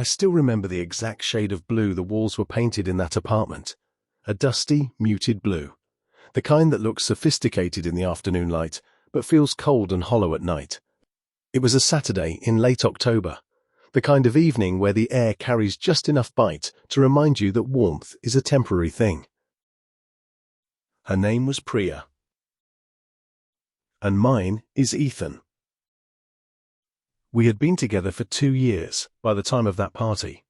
I still remember the exact shade of blue the walls were painted in that apartment. A dusty, muted blue. The kind that looks sophisticated in the afternoon light, but feels cold and hollow at night. It was a Saturday in late October, the kind of evening where the air carries just enough bite to remind you that warmth is a temporary thing. Her name was Priya. And mine is Ethan. We had been together for 2 years by the time of that party.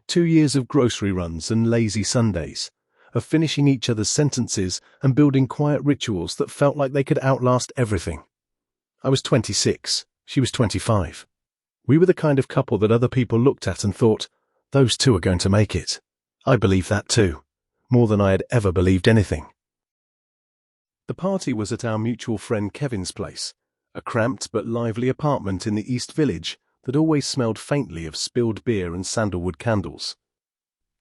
2 years of grocery runs and lazy Sundays, of finishing each other's sentences and building quiet rituals that felt like they could outlast everything. I was 26, she was 25. We were the kind of couple that other people looked at and thought, those two are going to make it. I believed that too, more than I had ever believed anything. The party was at our mutual friend Kevin's place, a cramped but lively apartment in the East Village that always smelled faintly of spilled beer and sandalwood candles.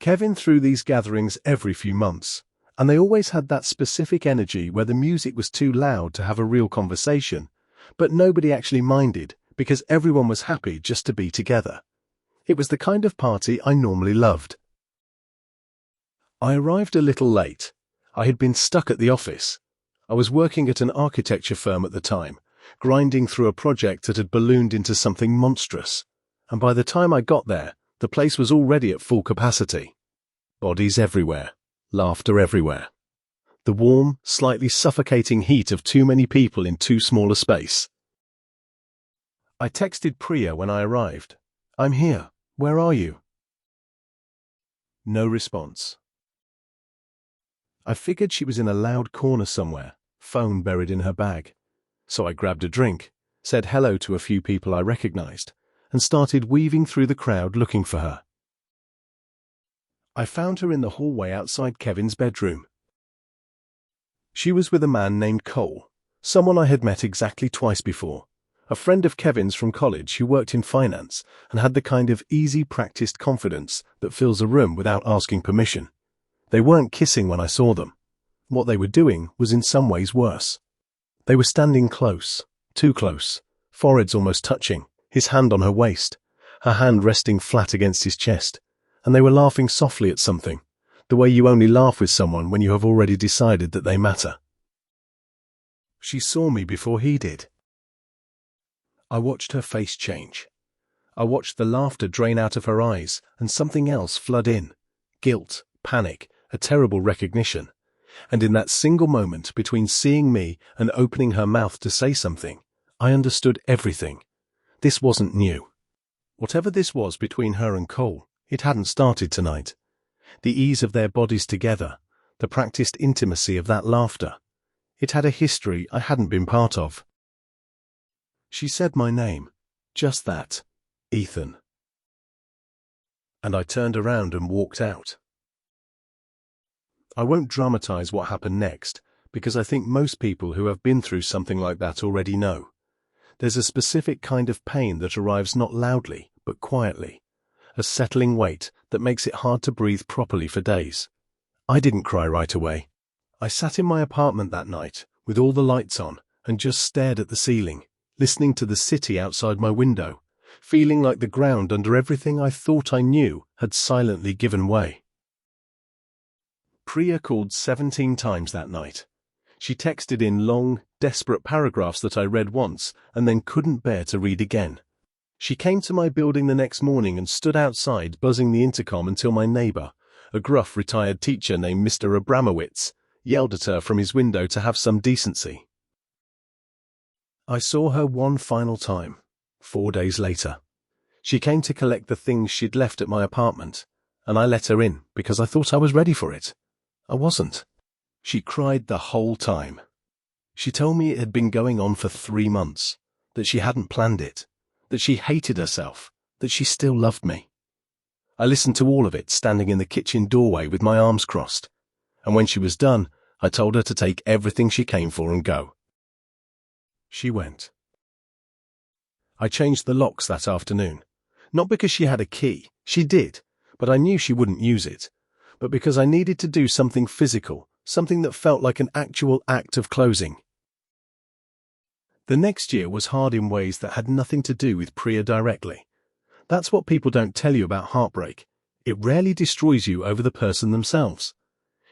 Kevin threw these gatherings every few months, and they always had that specific energy where the music was too loud to have a real conversation, but nobody actually minded because everyone was happy just to be together. It was the kind of party I normally loved. I arrived a little late. I had been stuck at the office. I was working at an architecture firm at the time, grinding through a project that had ballooned into something monstrous, and by the time I got there, the place was already at full capacity. Bodies everywhere, laughter everywhere. The warm, slightly suffocating heat of too many people in too small a space. I texted Priya when I arrived. "I'm here. Where are you?" No response. I figured she was in a loud corner somewhere, phone buried in her bag. So I grabbed a drink, said hello to a few people I recognized, and started weaving through the crowd looking for her. I found her in the hallway outside Kevin's bedroom. She was with a man named Cole, someone I had met exactly twice before, a friend of Kevin's from college who worked in finance and had the kind of easy, practiced confidence that fills a room without asking permission. They weren't kissing when I saw them. What they were doing was in some ways worse. They were standing close, too close, foreheads almost touching, his hand on her waist, her hand resting flat against his chest, and they were laughing softly at something, the way you only laugh with someone when you have already decided that they matter. She saw me before he did. I watched her face change. I watched the laughter drain out of her eyes and something else flood in. Guilt, panic, a terrible recognition. And in that single moment between seeing me and opening her mouth to say something, I understood everything. This wasn't new. Whatever this was between her and Cole, it hadn't started tonight. The ease of their bodies together, the practiced intimacy of that laughter. It had a history I hadn't been part of. She said my name, just that, Ethan. And I turned around and walked out. I won't dramatize what happened next, because I think most people who have been through something like that already know. There's a specific kind of pain that arrives not loudly, but quietly. A settling weight that makes it hard to breathe properly for days. I didn't cry right away. I sat in my apartment that night, with all the lights on, and just stared at the ceiling, listening to the city outside my window, feeling like the ground under everything I thought I knew had silently given way. Priya called 17 times that night. She texted in long, desperate paragraphs that I read once and then couldn't bear to read again. She came to my building the next morning and stood outside buzzing the intercom until my neighbor, a gruff retired teacher named Mr. Abramowitz, yelled at her from his window to have some decency. I saw her one final time, 4 days later. She came to collect the things she'd left at my apartment, and I let her in because I thought I was ready for it. I wasn't. She cried the whole time. She told me it had been going on for 3 months, that she hadn't planned it, that she hated herself, that she still loved me. I listened to all of it standing in the kitchen doorway with my arms crossed, and when she was done, I told her to take everything she came for and go. She went. I changed the locks that afternoon, not because she had a key, she did, but I knew she wouldn't use it, but because I needed to do something physical, something that felt like an actual act of closing. The next year was hard in ways that had nothing to do with Priya directly. That's what people don't tell you about heartbreak. It rarely destroys you over the person themselves.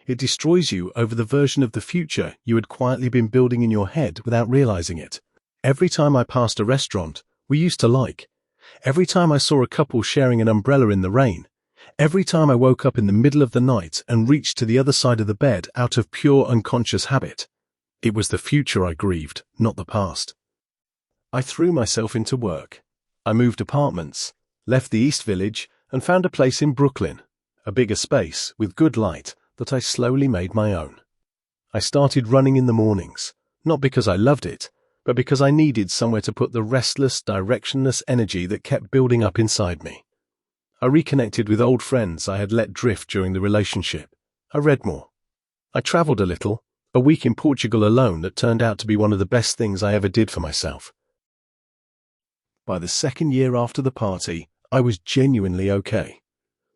It destroys you over the version of the future you had quietly been building in your head without realizing it. Every time I passed a restaurant we used to like, every time I saw a couple sharing an umbrella in the rain, every time I woke up in the middle of the night and reached to the other side of the bed out of pure unconscious habit, it was the future I grieved, not the past. I threw myself into work. I moved apartments, left the East Village, and found a place in Brooklyn, a bigger space with good light that I slowly made my own. I started running in the mornings, not because I loved it, but because I needed somewhere to put the restless, directionless energy that kept building up inside me. I reconnected with old friends I had let drift during the relationship. I read more. I traveled a little, a week in Portugal alone that turned out to be one of the best things I ever did for myself. By the second year after the party, I was genuinely okay.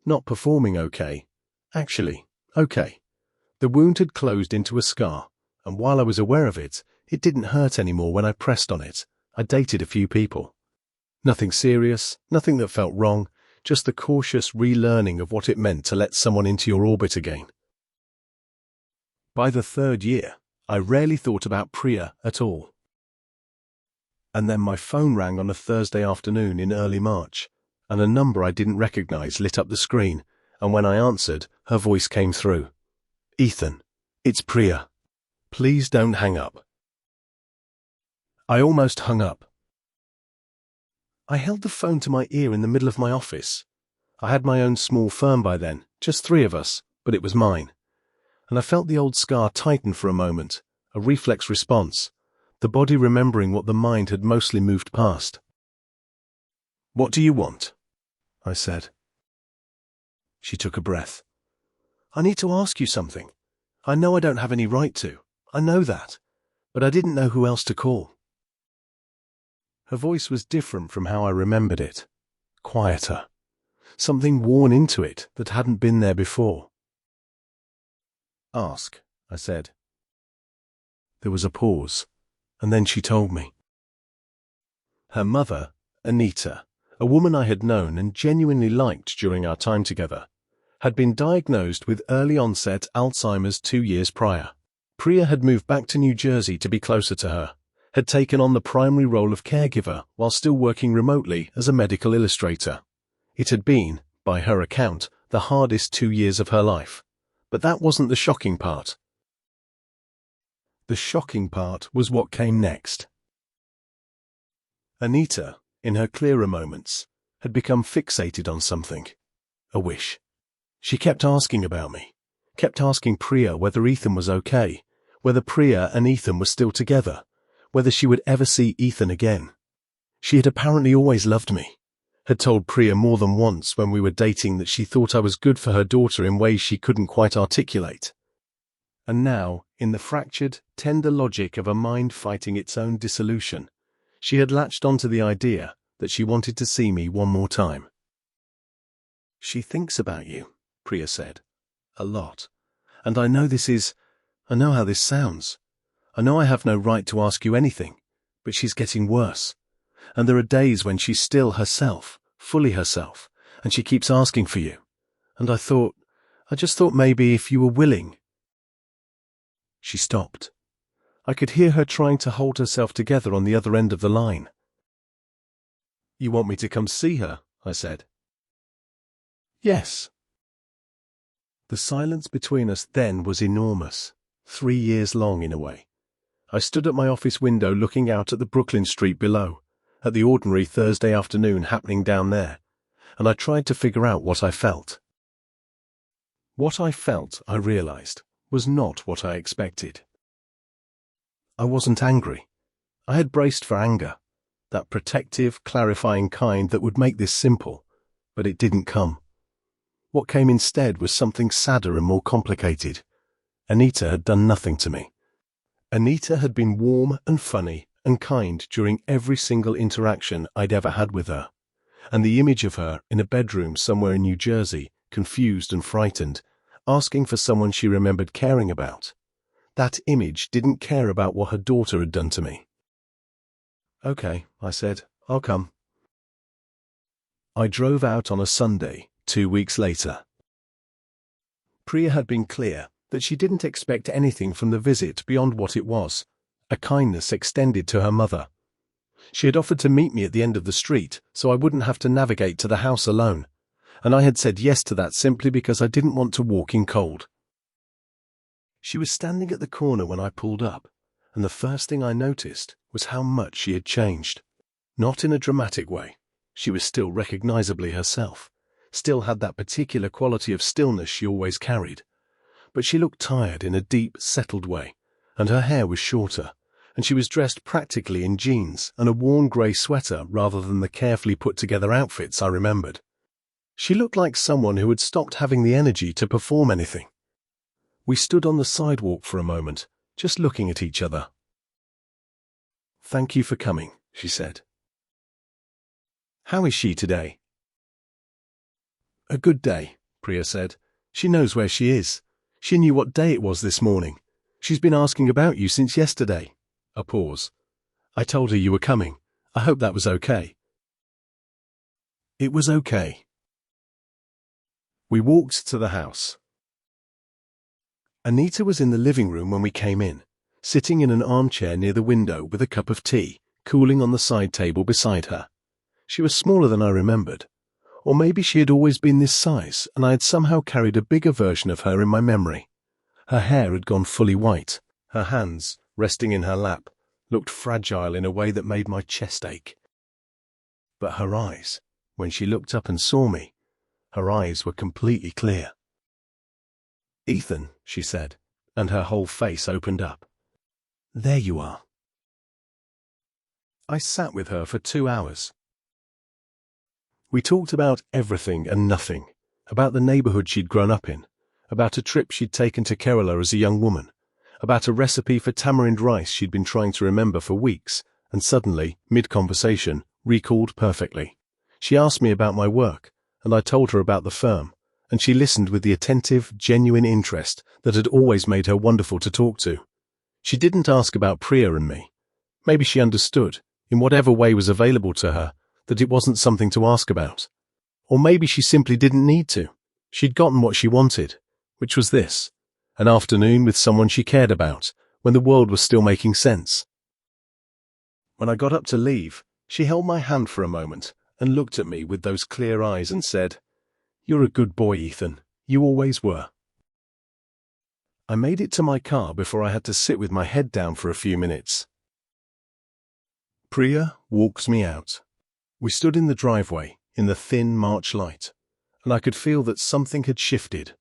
Not performing okay. Actually, okay. The wound had closed into a scar, and while I was aware of it, it didn't hurt anymore when I pressed on it. I dated a few people. Nothing serious, nothing that felt wrong, just the cautious relearning of what it meant to let someone into your orbit again. By the third year, I rarely thought about Priya at all. And then my phone rang on a Thursday afternoon in early March, and a number I didn't recognize lit up the screen, and when I answered, her voice came through. "Ethan, it's Priya. Please don't hang up." I almost hung up. I held the phone to my ear in the middle of my office. I had my own small firm by then, just 3 of us, but it was mine. And I felt the old scar tighten for a moment, a reflex response, the body remembering what the mind had mostly moved past. "What do you want?" I said. She took a breath. "I need to ask you something. I know I don't have any right to. I know that. But I didn't know who else to call." Her voice was different from how I remembered it. Quieter. Something worn into it that hadn't been there before. "Ask," I said. There was a pause, and then she told me. Her mother, Anita, a woman I had known and genuinely liked during our time together, had been diagnosed with early-onset Alzheimer's 2 years prior. Priya had moved back to New Jersey to be closer to her, had taken on the primary role of caregiver while still working remotely as a medical illustrator. It had been, by her account, the hardest 2 years of her life. But that wasn't the shocking part. The shocking part was what came next. Anita, in her clearer moments, had become fixated on something. A wish. She kept asking about me, kept asking Priya whether Ethan was okay, whether Priya and Ethan were still together, whether she would ever see Ethan again. She had apparently always loved me, had told Priya more than once when we were dating that she thought I was good for her daughter in ways she couldn't quite articulate. And now, in the fractured, tender logic of a mind fighting its own dissolution, she had latched onto the idea that she wanted to see me one more time. "She thinks about you," Priya said. "A lot. And I know how this sounds. I know I have no right to ask you anything, but she's getting worse. And there are days when she's still herself, fully herself, and she keeps asking for you. And I just thought maybe if you were willing." She stopped. I could hear her trying to hold herself together on the other end of the line. "You want me to come see her?" I said. "Yes." The silence between us then was enormous, 3 years long in a way. I stood at my office window looking out at the Brooklyn street below, at the ordinary Thursday afternoon happening down there, and I tried to figure out what I felt. What I felt, I realized, was not what I expected. I wasn't angry. I had braced for anger, that protective, clarifying kind that would make this simple, but it didn't come. What came instead was something sadder and more complicated. Anita had done nothing to me. Anita had been warm and funny and kind during every single interaction I'd ever had with her, and the image of her in a bedroom somewhere in New Jersey, confused and frightened, asking for someone she remembered caring about, that image didn't care about what her daughter had done to me. "Okay," I said, "I'll come." I drove out on a Sunday, 2 weeks later. Priya had been clear that she didn't expect anything from the visit beyond what it was, a kindness extended to her mother. She had offered to meet me at the end of the street so I wouldn't have to navigate to the house alone, and I had said yes to that simply because I didn't want to walk in cold. She was standing at the corner when I pulled up, and the first thing I noticed was how much she had changed. Not in a dramatic way. She was still recognizably herself, still had that particular quality of stillness she always carried. But she looked tired in a deep, settled way, and her hair was shorter, and she was dressed practically in jeans and a worn grey sweater rather than the carefully put-together outfits I remembered. She looked like someone who had stopped having the energy to perform anything. We stood on the sidewalk for a moment, just looking at each other. "Thank you for coming," she said. "How is she today?" "A good day," Priya said. "She knows where she is. She knew what day it was this morning. She's been asking about you since yesterday." A pause. "I told her you were coming. I hope that was okay." It was okay. We walked to the house. Anita was in the living room when we came in, sitting in an armchair near the window with a cup of tea, cooling on the side table beside her. She was smaller than I remembered. Or maybe she had always been this size, and I had somehow carried a bigger version of her in my memory. Her hair had gone fully white. Her hands, resting in her lap, looked fragile in a way that made my chest ache. But her eyes, when she looked up and saw me, her eyes were completely clear. "Ethan," she said, and her whole face opened up. "There you are." I sat with her for 2 hours. We talked about everything and nothing, about the neighborhood she'd grown up in, about a trip she'd taken to Kerala as a young woman, about a recipe for tamarind rice she'd been trying to remember for weeks, and suddenly, mid-conversation, recalled perfectly. She asked me about my work, and I told her about the firm, and she listened with the attentive, genuine interest that had always made her wonderful to talk to. She didn't ask about Priya and me. Maybe she understood, in whatever way was available to her, that it wasn't something to ask about. Or maybe she simply didn't need to. She'd gotten what she wanted, which was this, an afternoon with someone she cared about, when the world was still making sense. When I got up to leave, she held my hand for a moment and looked at me with those clear eyes and said, "You're a good boy, Ethan. You always were." I made it to my car before I had to sit with my head down for a few minutes. Priya walked me out. We stood in the driveway, in the thin March light, and I could feel that something had shifted.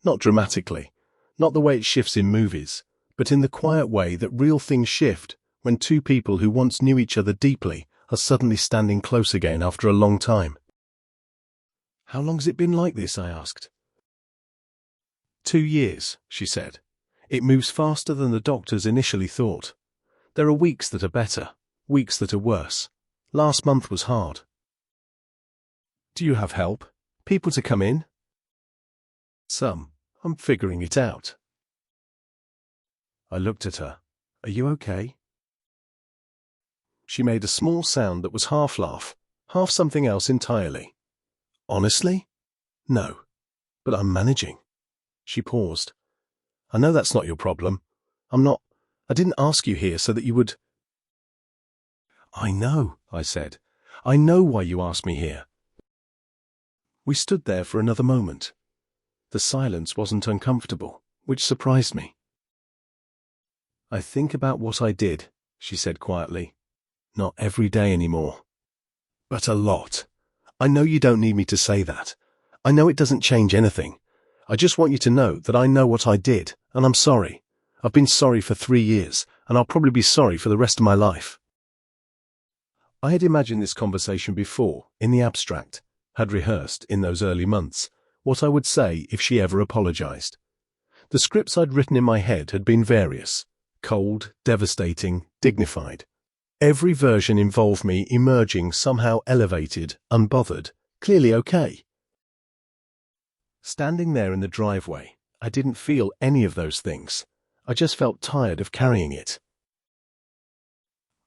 Not dramatically, not the way it shifts in movies, but in the quiet way that real things shift when two people who once knew each other deeply are suddenly standing close again after a long time. "How long's it been like this?" I asked. 2 years, she said. "It moves faster than the doctors initially thought. There are weeks that are better, weeks that are worse. Last month was hard." "Do you have help? People to come in?" "Some. I'm figuring it out." I looked at her. "Are you okay?" She made a small sound that was half laugh, half something else entirely. "Honestly? No. But I'm managing." She paused. "I know that's not your problem. I didn't ask you here so that you would—" "I know," I said. "I know why you asked me here." We stood there for another moment. The silence wasn't uncomfortable, which surprised me. "I think about what I did," she said quietly. "Not every day anymore. But a lot. I know you don't need me to say that. I know it doesn't change anything. I just want you to know that I know what I did, and I'm sorry. I've been sorry for 3 years, and I'll probably be sorry for the rest of my life." I had imagined this conversation before, in the abstract, had rehearsed, in those early months, what I would say if she ever apologized. The scripts I'd written in my head had been various: cold, devastating, dignified. Every version involved me emerging somehow elevated, unbothered, clearly okay. Standing there in the driveway, I didn't feel any of those things. I just felt tired of carrying it.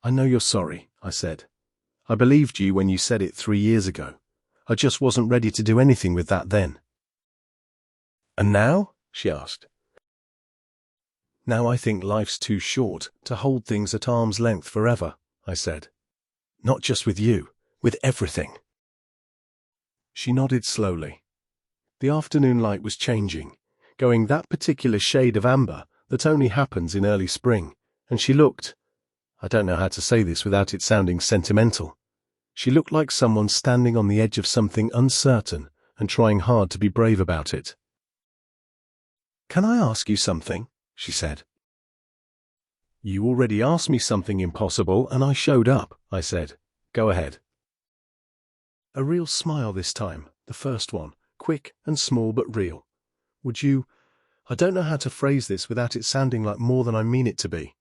"I know you're sorry," I said. "I believed you when you said it 3 years ago. I just wasn't ready to do anything with that then. And now? She asked. Now I think life's too short to hold things at arm's length forever, I said. Not just with you, with everything. She nodded slowly. The afternoon light was changing, going that particular shade of amber that only happens in early spring, and she looked, I don't know how to say this without it sounding sentimental, she looked like someone standing on the edge of something uncertain and trying hard to be brave about it. Can I ask you something? She said. You already asked me something impossible and I showed up, I said. Go ahead. A real smile this time, the first one, quick and small but real. Would you, I don't know how to phrase this without it sounding like more than I mean it to be,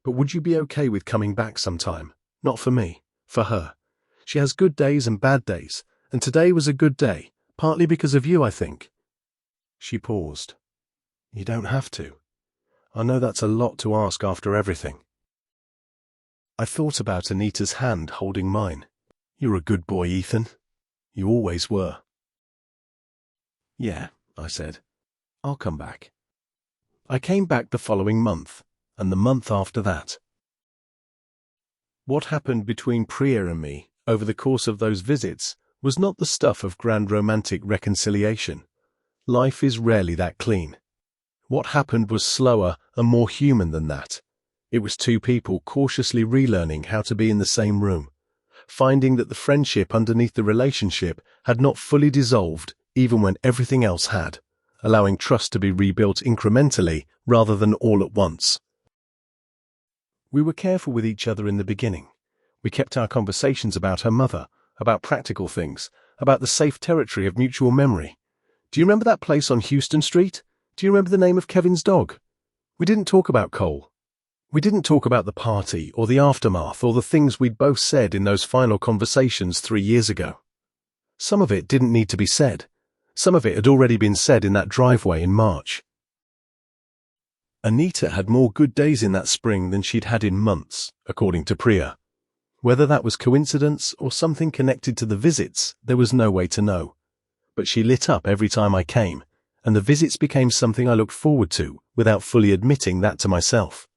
but would you be okay with coming back sometime? Not for me, for her. She has good days and bad days, and today was a good day, partly because of you, I think. She paused. You don't have to. I know that's a lot to ask after everything. I thought about Anita's hand holding mine. You're a good boy, Ethan. You always were. Yeah, I said. I'll come back. I came back the following month, and the month after that. What happened between Priya and me over the course of those visits was not the stuff of grand romantic reconciliation. Life is rarely that clean. What happened was slower and more human than that. It was two people cautiously relearning how to be in the same room, finding that the friendship underneath the relationship had not fully dissolved even when everything else had, allowing trust to be rebuilt incrementally rather than all at once. We were careful with each other in the beginning. We kept our conversations about her mother, about practical things, about the safe territory of mutual memory. Do you remember that place on Houston Street? Do you remember the name of Kevin's dog? We didn't talk about Cole. We didn't talk about the party or the aftermath or the things we'd both said in those final conversations 3 years ago. Some of it didn't need to be said. Some of it had already been said in that driveway in March. Anita had more good days in that spring than she'd had in months, according to Priya. Whether that was coincidence or something connected to the visits, there was no way to know. But she lit up every time I came, and the visits became something I looked forward to without fully admitting that to myself.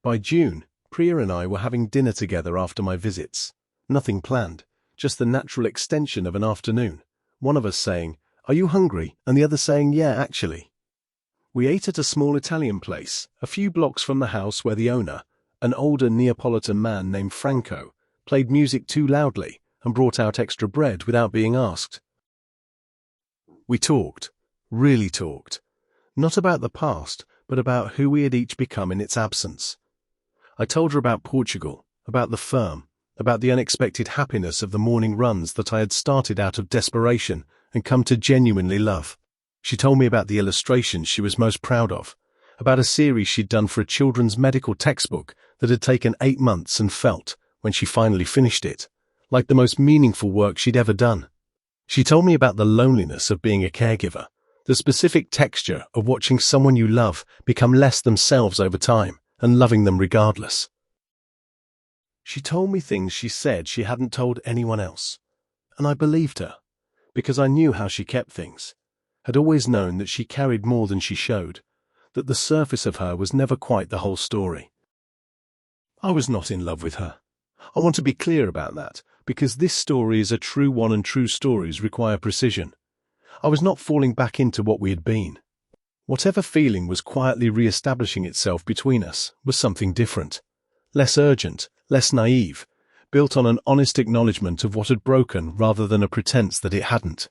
By June, Priya and I were having dinner together after my visits. Nothing planned, just the natural extension of an afternoon. One of us saying, "Are you hungry?" and the other saying, "Yeah, actually." We ate at a small Italian place, a few blocks from the house where the owner, an older Neapolitan man named Franco, played music too loudly and brought out extra bread without being asked. We talked, really talked, not about the past, but about who we had each become in its absence. I told her about Portugal, about the firm, about the unexpected happiness of the morning runs that I had started out of desperation and come to genuinely love. She told me about the illustrations she was most proud of, about a series she'd done for a children's medical textbook that had taken 8 months and felt, when she finally finished it, like the most meaningful work she'd ever done. She told me about the loneliness of being a caregiver, the specific texture of watching someone you love become less themselves over time and loving them regardless. She told me things she said she hadn't told anyone else, and I believed her, because I knew how she kept things, had always known that she carried more than she showed, that the surface of her was never quite the whole story. I was not in love with her. I want to be clear about that, because this story is a true one and true stories require precision. I was not falling back into what we had been. Whatever feeling was quietly re-establishing itself between us was something different, less urgent, less naive, built on an honest acknowledgement of what had broken rather than a pretense that it hadn't.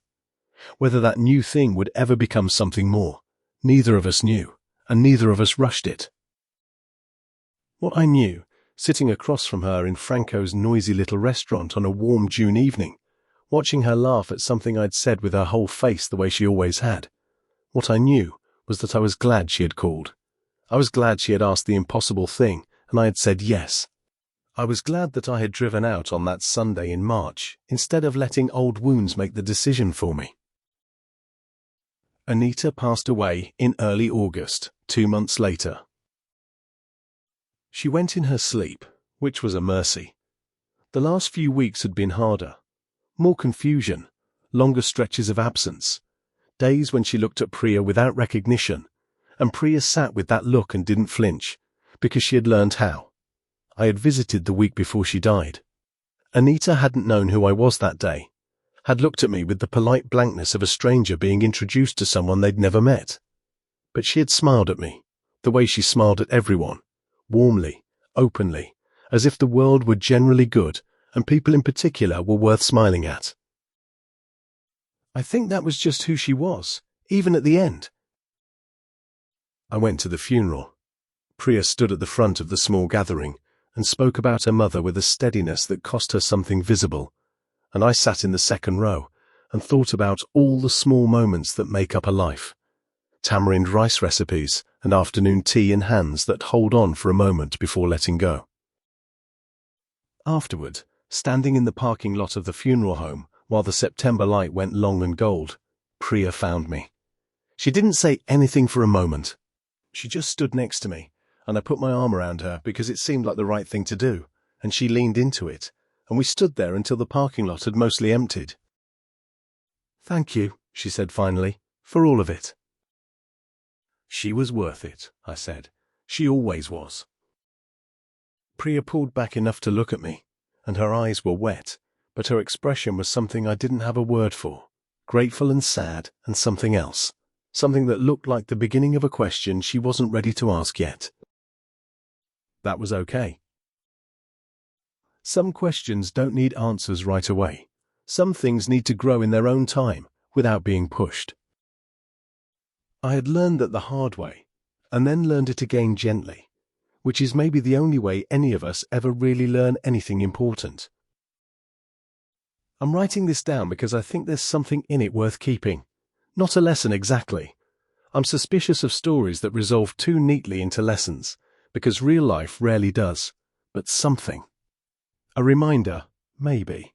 Whether that new thing would ever become something more, neither of us knew, and neither of us rushed it. What I knew, sitting across from her in Franco's noisy little restaurant on a warm June evening, watching her laugh at something I'd said with her whole face the way she always had, what I knew was that I was glad she had called. I was glad she had asked the impossible thing, and I had said yes. I was glad that I had driven out on that Sunday in March, instead of letting old wounds make the decision for me. Anita passed away in early August, 2 months later. She went in her sleep, which was a mercy. The last few weeks had been harder. More confusion, longer stretches of absence, days when she looked at Priya without recognition, and Priya sat with that look and didn't flinch, because she had learned how. I had visited the week before she died. Anita hadn't known who I was that day, had looked at me with the polite blankness of a stranger being introduced to someone they'd never met. But she had smiled at me, the way she smiled at everyone, warmly, openly, as if the world were generally good and people in particular were worth smiling at. I think that was just who she was, even at the end. I went to the funeral. Priya stood at the front of the small gathering and spoke about her mother with a steadiness that cost her something visible, and I sat in the second row and thought about all the small moments that make up a life. Tamarind rice recipes and afternoon tea in hands that hold on for a moment before letting go. Afterward, standing in the parking lot of the funeral home while the September light went long and gold, Priya found me. She didn't say anything for a moment. She just stood next to me, and I put my arm around her because it seemed like the right thing to do, and she leaned into it, and we stood there until the parking lot had mostly emptied. "Thank you," she said finally, "for all of it." "She was worth it," I said. "She always was." Priya pulled back enough to look at me, and her eyes were wet, but her expression was something I didn't have a word for, grateful and sad and something else, something that looked like the beginning of a question she wasn't ready to ask yet. That was okay. Some questions don't need answers right away. Some things need to grow in their own time, without being pushed. I had learned that the hard way, and then learned it again gently, which is maybe the only way any of us ever really learn anything important. I'm writing this down because I think there's something in it worth keeping. Not a lesson exactly. I'm suspicious of stories that resolve too neatly into lessons, because real life rarely does, but something. A reminder, maybe.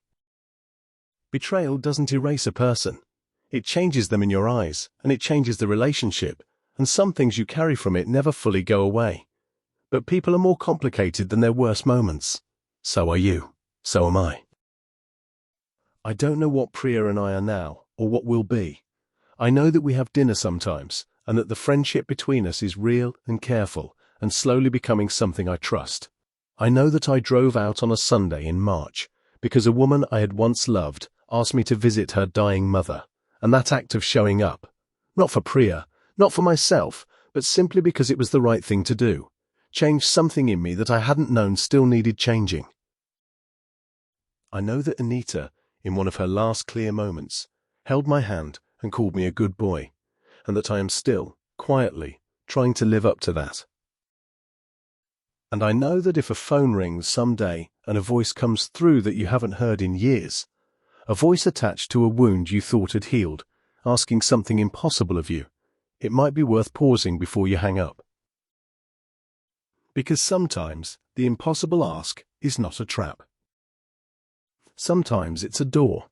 Betrayal doesn't erase a person. It changes them in your eyes, and it changes the relationship, and some things you carry from it never fully go away. But people are more complicated than their worst moments. So are you. So am I. I don't know what Priya and I are now, or what we'll be. I know that we have dinner sometimes, and that the friendship between us is real and careful, and slowly becoming something I trust. I know that I drove out on a Sunday in March, because a woman I had once loved asked me to visit her dying mother, and that act of showing up, not for Priya, not for myself, but simply because it was the right thing to do, changed something in me that I hadn't known still needed changing. I know that Anita, in one of her last clear moments, held my hand and called me a good boy, and that I am still, quietly, trying to live up to that. And I know that if a phone rings someday and a voice comes through that you haven't heard in years, a voice attached to a wound you thought had healed, asking something impossible of you, it might be worth pausing before you hang up. Because sometimes the impossible ask is not a trap. Sometimes it's a door.